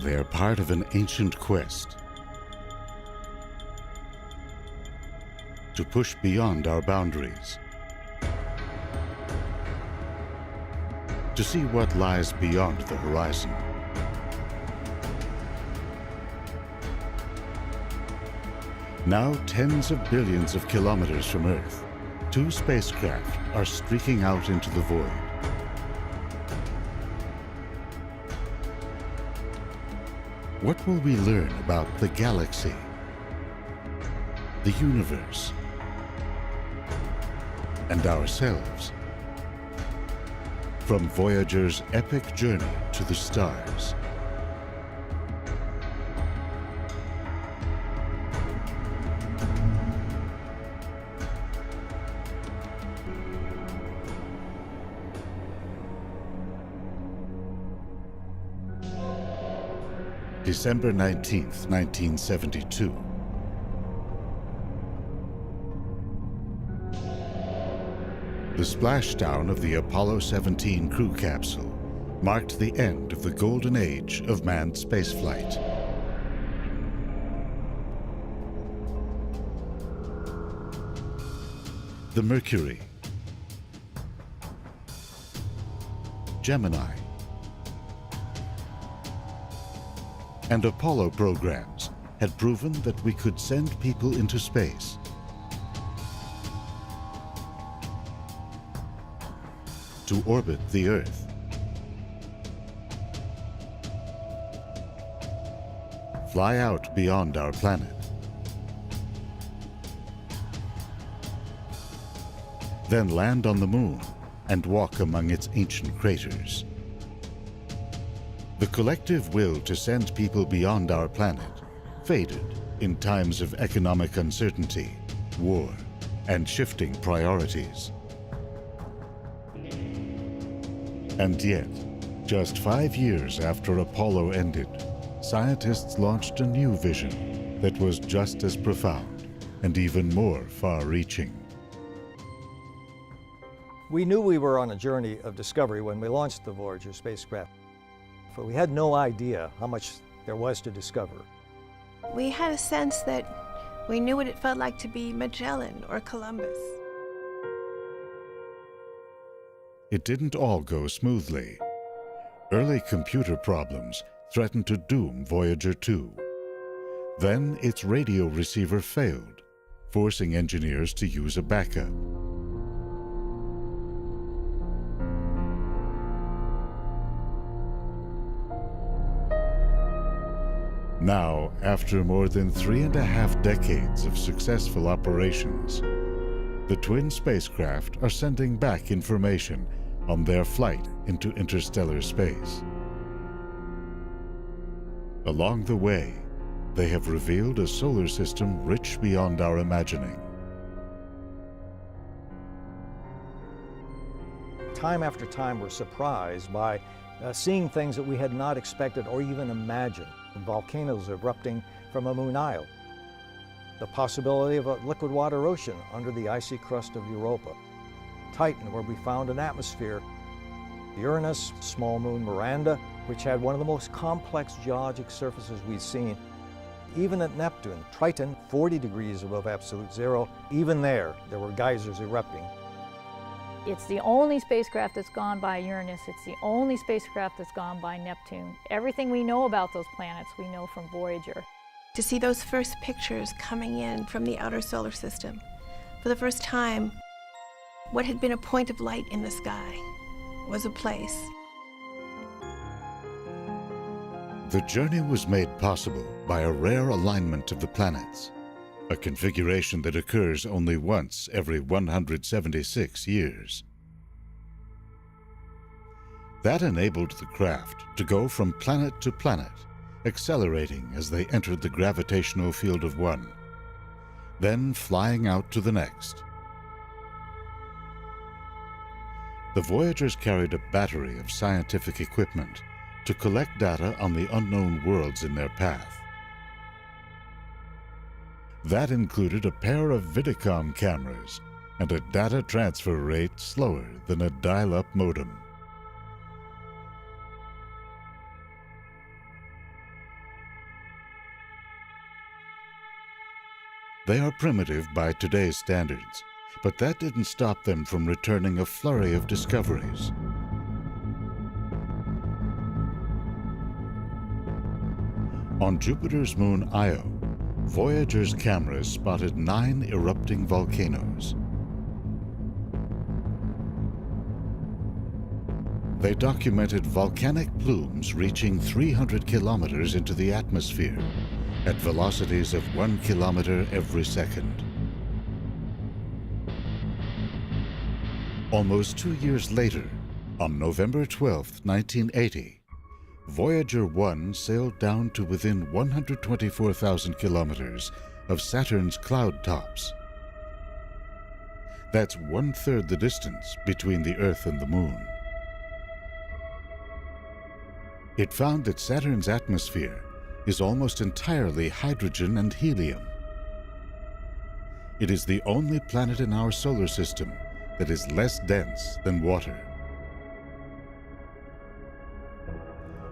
They are part of an ancient quest to push beyond our boundaries, to see what lies beyond the horizon. Now, tens of billions of kilometers from Earth, two spacecraft are streaking out into the void. What will we learn about the galaxy, the universe, and ourselves from Voyager's epic journey to the stars? December 19th, 1972. The splashdown of the Apollo 17 crew capsule marked the end of the golden age of manned spaceflight. The Mercury, Gemini, and Apollo programs had proven that we could send people into space. To orbit the Earth. Fly out beyond our planet. Then land on the Moon and walk among its ancient craters. The collective will to send people beyond our planet faded in times of economic uncertainty, war, and shifting priorities. And yet, just 5 years after Apollo ended, scientists launched a new vision that was just as profound and even more far-reaching. We knew we were on a journey of discovery when we launched the Voyager spacecraft, but we had no idea how much there was to discover. We had a sense that we knew what it felt like to be Magellan or Columbus. It didn't all go smoothly. Early computer problems threatened to doom Voyager 2. Then its radio receiver failed, forcing engineers to use a backup. Now, after more than 3.5 decades of successful operations, the twin spacecraft are sending back information on their flight into interstellar space. Along the way, they have revealed a solar system rich beyond our imagining. Time after time, we're surprised by seeing things that we had not expected or even imagined. Volcanoes erupting from a moon isle. The possibility of a liquid water ocean under the icy crust of Europa. Titan, where we found an atmosphere. Uranus, small moon Miranda, which had one of the most complex geologic surfaces we've seen. Even at Neptune, Triton, 40 degrees above absolute zero, even there were geysers erupting. It's the only spacecraft that's gone by Uranus. It's the only spacecraft that's gone by Neptune. Everything we know about those planets, we know from Voyager. To see those first pictures coming in from the outer solar system, for the first time, what had been a point of light in the sky was a place. The journey was made possible by a rare alignment of the planets, a configuration that occurs only once every 176 years. That enabled the craft to go from planet to planet, accelerating as they entered the gravitational field of one, then flying out to the next. The Voyagers carried a battery of scientific equipment to collect data on the unknown worlds in their path. That included a pair of Vidicom cameras and a data transfer rate slower than a dial-up modem. They are primitive by today's standards, but that didn't stop them from returning a flurry of discoveries. On Jupiter's moon Io, Voyager's cameras spotted 9 erupting volcanoes. They documented volcanic plumes reaching 300 kilometers into the atmosphere at velocities of 1 kilometer every second. Almost 2 years later, on November 12, 1980, Voyager 1 sailed down to within 124,000 kilometers of Saturn's cloud tops. That's 1/3 the distance between the Earth and the Moon. It found that Saturn's atmosphere is almost entirely hydrogen and helium. It is the only planet in our solar system that is less dense than water.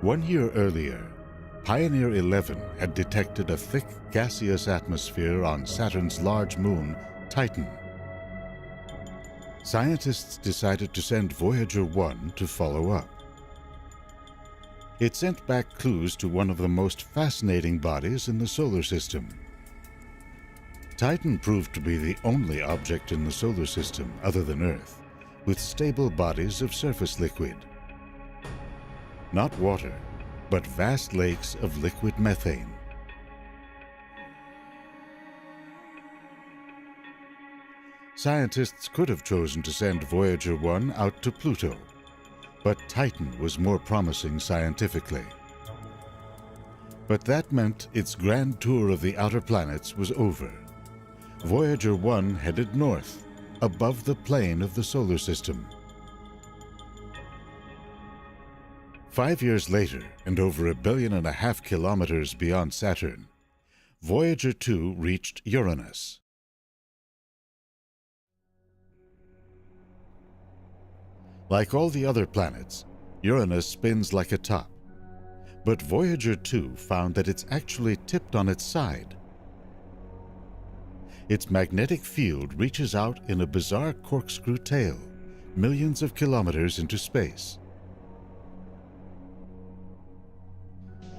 1 year earlier, Pioneer 11 had detected a thick gaseous atmosphere on Saturn's large moon, Titan. Scientists decided to send Voyager 1 to follow up. It sent back clues to one of the most fascinating bodies in the solar system. Titan proved to be the only object in the solar system, other than Earth, with stable bodies of surface liquid. Not water, but vast lakes of liquid methane. Scientists could have chosen to send Voyager 1 out to Pluto, but Titan was more promising scientifically. But that meant its grand tour of the outer planets was over. Voyager 1 headed north, above the plane of the solar system. 5 years later, and over 1.5 billion kilometers beyond Saturn, Voyager 2 reached Uranus. Like all the other planets, Uranus spins like a top. But Voyager 2 found that it's actually tipped on its side. Its magnetic field reaches out in a bizarre corkscrew tail, millions of kilometers into space.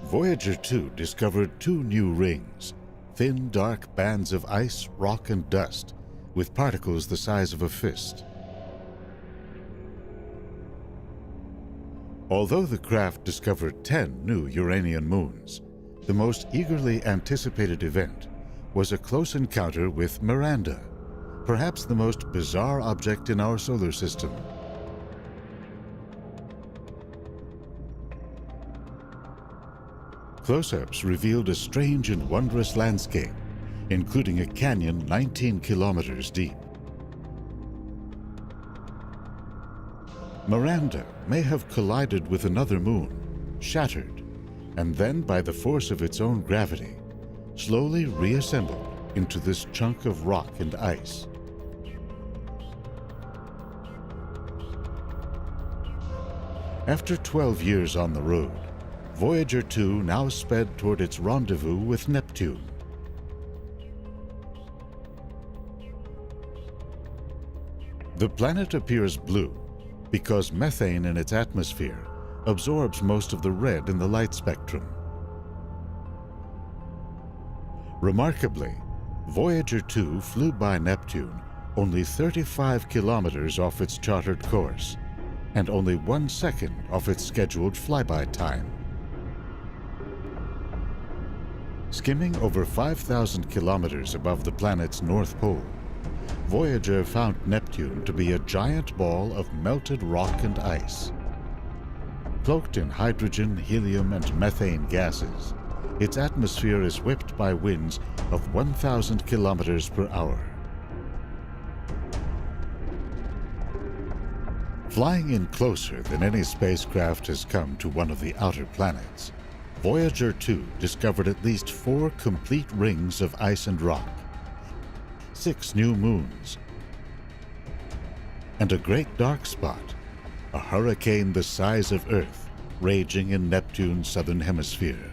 Voyager 2 discovered 2 new rings, thin, dark bands of ice, rock, and dust, with particles the size of a fist. Although the craft discovered 10 new Uranian moons, the most eagerly anticipated event was a close encounter with Miranda, perhaps the most bizarre object in our solar system. Close-ups revealed a strange and wondrous landscape, including a canyon 19 kilometers deep. Miranda may have collided with another moon, shattered, and then, by the force of its own gravity, slowly reassembled into this chunk of rock and ice. After 12 years on the road, Voyager 2 now sped toward its rendezvous with Neptune. The planet appears blue because methane in its atmosphere absorbs most of the red in the light spectrum. Remarkably, Voyager 2 flew by Neptune only 35 kilometers off its chartered course and only 1 second off its scheduled flyby time. Skimming over 5,000 kilometers above the planet's north pole, Voyager found Neptune to be a giant ball of melted rock and ice. Cloaked in hydrogen, helium, and methane gases, its atmosphere is whipped by winds of 1,000 kilometers per hour. Flying in closer than any spacecraft has come to one of the outer planets, Voyager 2 discovered at least 4 complete rings of ice and rock, 6 new moons, and a great dark spot, a hurricane the size of Earth, raging in Neptune's southern hemisphere.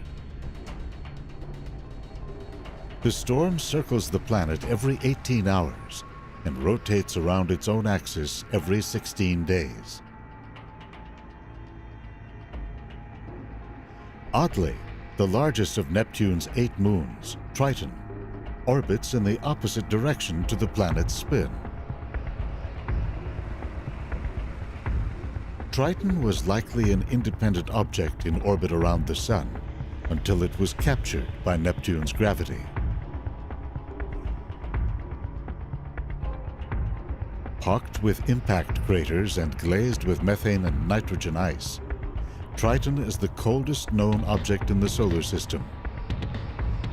The storm circles the planet every 18 hours and rotates around its own axis every 16 days. Oddly, the largest of Neptune's 8 moons, Triton, orbits in the opposite direction to the planet's spin. Triton was likely an independent object in orbit around the Sun until it was captured by Neptune's gravity. Pocked with impact craters and glazed with methane and nitrogen ice, Triton is the coldest known object in the solar system,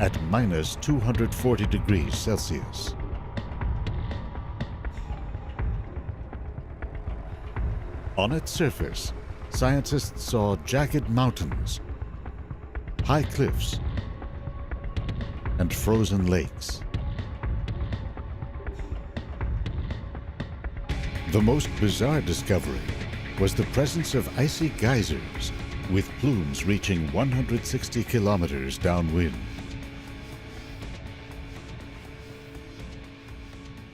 at minus 240 degrees Celsius. On its surface, scientists saw jagged mountains, high cliffs, and frozen lakes. The most bizarre discovery was the presence of icy geysers with plumes reaching 160 kilometers downwind.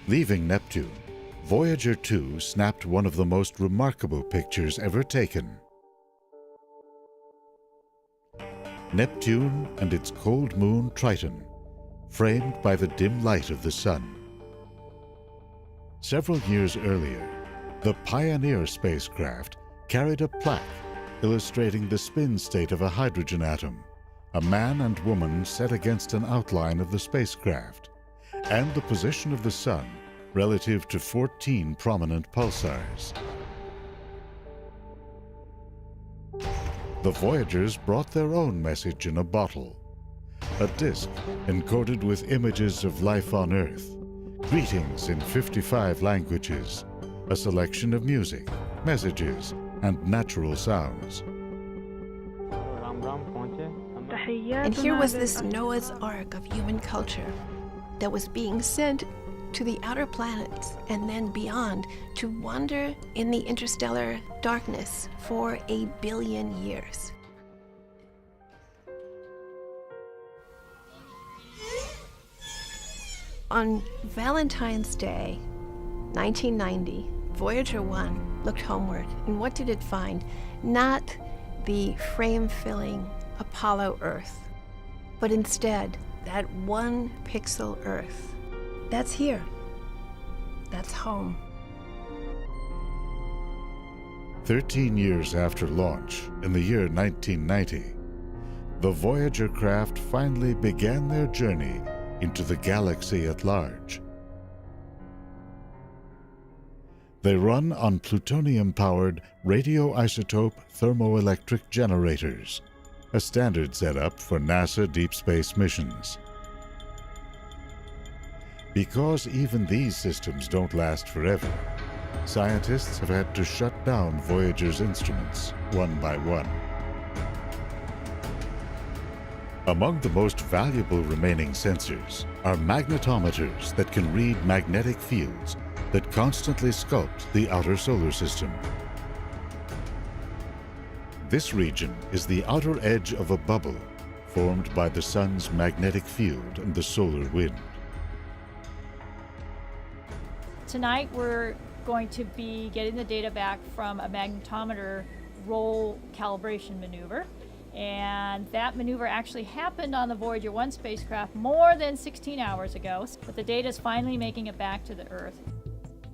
Leaving Neptune, Voyager 2 snapped one of the most remarkable pictures ever taken. Neptune and its cold moon Triton, framed by the dim light of the Sun. Several years earlier, the Pioneer spacecraft carried a plaque illustrating the spin state of a hydrogen atom, a man and woman set against an outline of the spacecraft, and the position of the Sun relative to 14 prominent pulsars. The Voyagers brought their own message in a bottle, a disk encoded with images of life on Earth, greetings in 55 languages, a selection of music, messages, and natural sounds. And here was this Noah's Ark of human culture that was being sent to the outer planets and then beyond to wander in the interstellar darkness for 1 billion years. On Valentine's Day, 1990, Voyager 1 looked homeward, and what did it find? Not the frame-filling Apollo Earth, but instead that 1 pixel Earth. That's here. That's home. 13 years after launch, in the year 1990, the Voyager craft finally began their journey into the galaxy at large. They run on plutonium-powered radioisotope thermoelectric generators, a standard setup for NASA deep space missions. Because even these systems don't last forever, scientists have had to shut down Voyager's instruments one by one. Among the most valuable remaining sensors are magnetometers that can read magnetic fields that constantly sculpt the outer solar system. This region is the outer edge of a bubble formed by the Sun's magnetic field and the solar wind. Tonight we're going to be getting the data back from a magnetometer roll calibration maneuver. And that maneuver actually happened on the Voyager 1 spacecraft more than 16 hours ago, but the data is finally making it back to the Earth.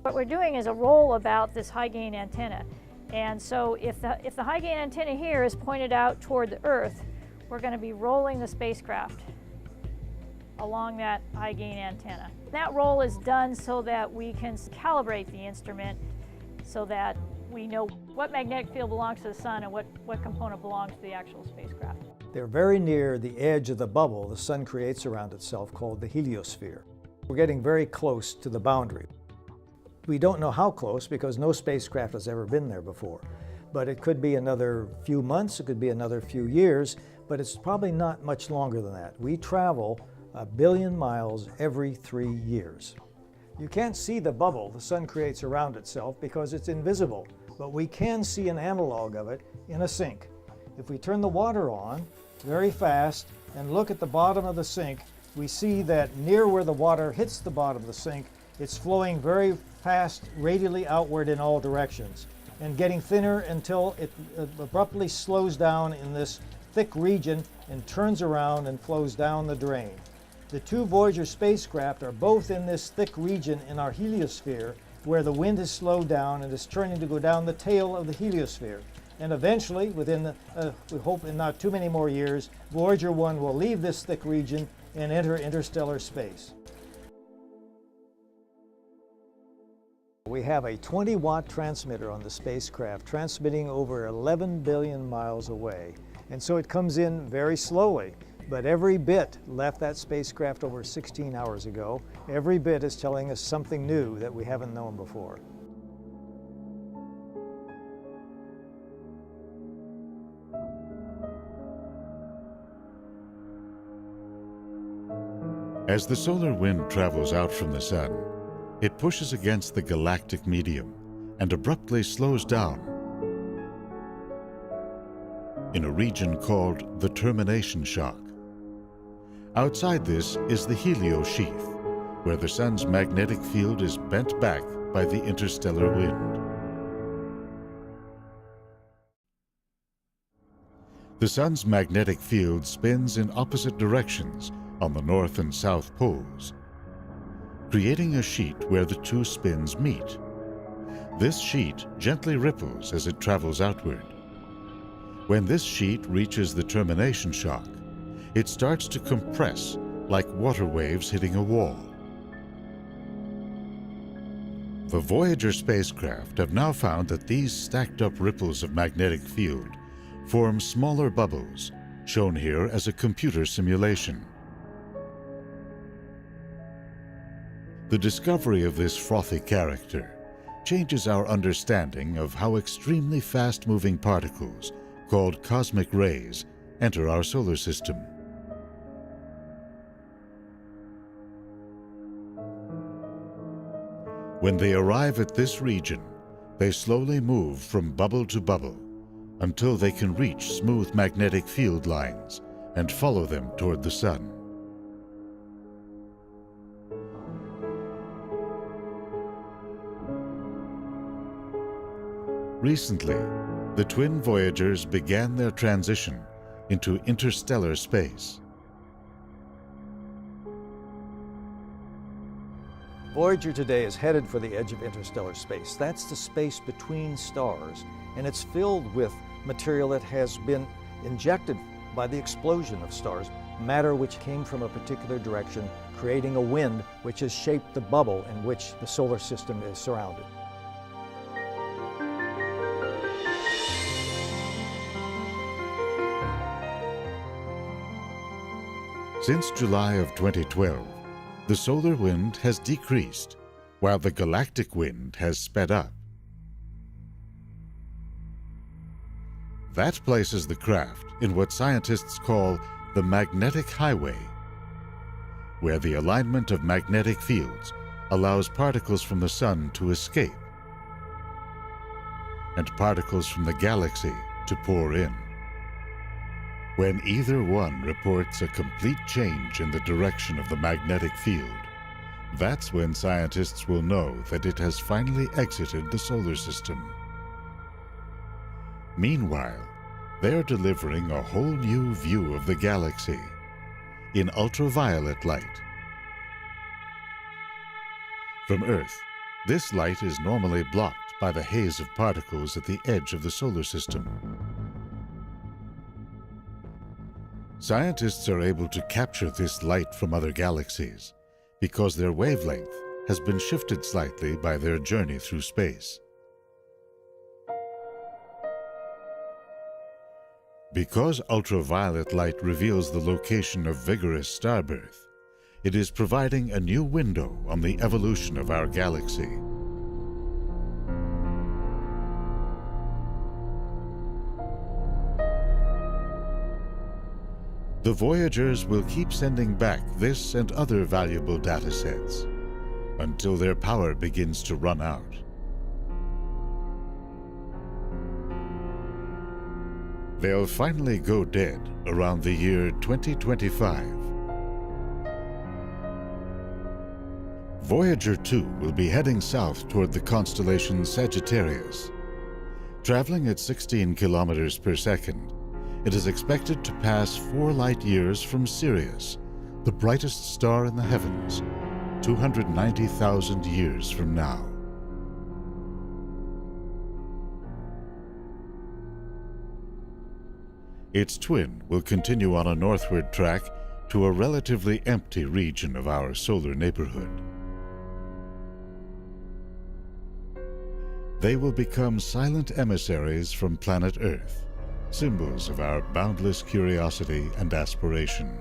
What we're doing is a roll about this high gain antenna. And so if the high gain antenna here is pointed out toward the Earth, we're going to be rolling the spacecraft along that high gain antenna. That roll is done so that we can calibrate the instrument so that we know what magnetic field belongs to the Sun and what component belongs to the actual spacecraft. They're very near the edge of the bubble the Sun creates around itself, called the heliosphere. We're getting very close to the boundary. We don't know how close because no spacecraft has ever been there before. But it could be another few months, it could be another few years, but it's probably not much longer than that. We travel 1 billion miles every 3 years. You can't see the bubble the Sun creates around itself because it's invisible, but we can see an analog of it in a sink. If we turn the water on very fast and look at the bottom of the sink, we see that near where the water hits the bottom of the sink, it's flowing very fast radially outward in all directions and getting thinner until it abruptly slows down in this thick region and turns around and flows down the drain. The two Voyager spacecraft are both in this thick region in our heliosphere where the wind has slowed down and is turning to go down the tail of the heliosphere. And eventually, within, we hope in not too many more years, Voyager 1 will leave this thick region and enter interstellar space. We have a 20-watt transmitter on the spacecraft transmitting over 11 billion miles away. And so it comes in very slowly, but every bit left that spacecraft over 16 hours ago. Every bit is telling us something new that we haven't known before. As the solar wind travels out from the sun, it pushes against the galactic medium and abruptly slows down in a region called the termination shock. Outside this is the heliosheath, where the sun's magnetic field is bent back by the interstellar wind. The sun's magnetic field spins in opposite directions on the north and south poles, creating a sheet where the two spins meet. This sheet gently ripples as it travels outward. When this sheet reaches the termination shock, it starts to compress like water waves hitting a wall. The Voyager spacecraft have now found that these stacked up ripples of magnetic field form smaller bubbles, shown here as a computer simulation. The discovery of this frothy character changes our understanding of how extremely fast-moving particles, called cosmic rays, enter our solar system. When they arrive at this region, they slowly move from bubble to bubble until they can reach smooth magnetic field lines and follow them toward the sun. Recently, the twin Voyagers began their transition into interstellar space. Voyager today is headed for the edge of interstellar space. That's the space between stars, and it's filled with material that has been injected by the explosion of stars, matter which came from a particular direction, creating a wind which has shaped the bubble in which the solar system is surrounded. Since July of 2012, the solar wind has decreased, while the galactic wind has sped up. That places the craft in what scientists call the magnetic highway, where the alignment of magnetic fields allows particles from the sun to escape and particles from the galaxy to pour in. When either one reports a complete change in the direction of the magnetic field, that's when scientists will know that it has finally exited the solar system. Meanwhile, they're delivering a whole new view of the galaxy in ultraviolet light. From Earth, this light is normally blocked by the haze of particles at the edge of the solar system. Scientists are able to capture this light from other galaxies because their wavelength has been shifted slightly by their journey through space. Because ultraviolet light reveals the location of vigorous starbirth, it is providing a new window on the evolution of our galaxy. The Voyagers will keep sending back this and other valuable data sets until their power begins to run out. They'll finally go dead around the year 2025. Voyager 2 will be heading south toward the constellation Sagittarius. Traveling at 16 kilometers per second, it is expected to pass 4 light years from Sirius, the brightest star in the heavens, 290,000 years from now. Its twin will continue on a northward track to a relatively empty region of our solar neighborhood. They will become silent emissaries from planet Earth, symbols of our boundless curiosity and aspiration.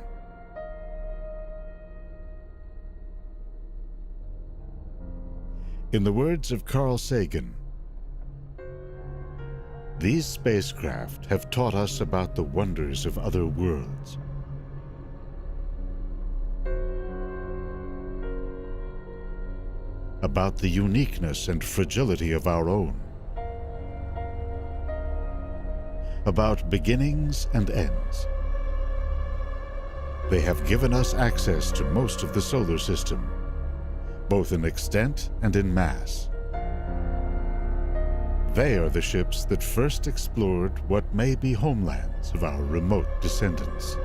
In the words of Carl Sagan, "These spacecraft have taught us about the wonders of other worlds. About the uniqueness and fragility of our own. About beginnings and ends. They have given us access to most of the solar system, both in extent and in mass. They are the ships that first explored what may be homelands of our remote descendants."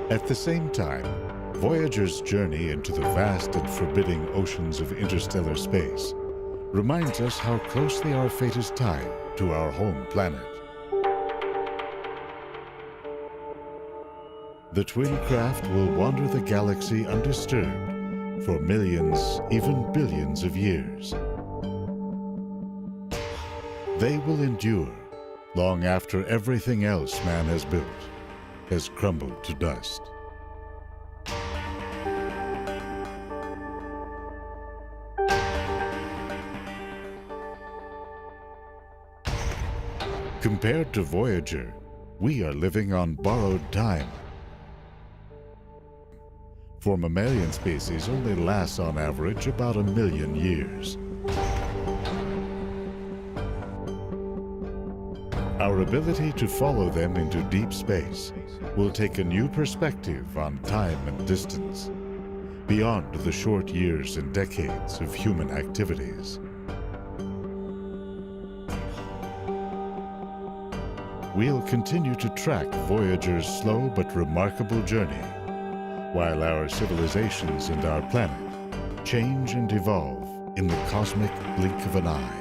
At the same time, Voyager's journey into the vast and forbidding oceans of interstellar space reminds us how closely our fate is tied to our home planet. The twin craft will wander the galaxy undisturbed for millions, even billions of years. They will endure long after everything else man has built has crumbled to dust. Compared to Voyager, we are living on borrowed time. For mammalian species only lasts on average about 1 million years. Our ability to follow them into deep space will take a new perspective on time and distance, beyond the short years and decades of human activities. We'll continue to track Voyager's slow but remarkable journey, while our civilizations and our planet change and evolve in the cosmic blink of an eye.